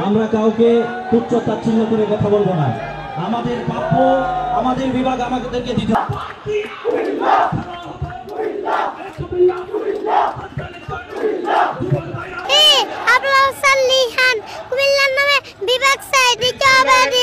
আমরা কাউকে তুচ্ছ তাচ্ছিল্য করে কথা বলবো না। আমাদের প্রাপ্য আমাদের বিভাগ আমাদেরকে দিতে হবে। আপনার সাল্লিহান কুমিল্লার নামে বিভাগ চাই দিতে হবে।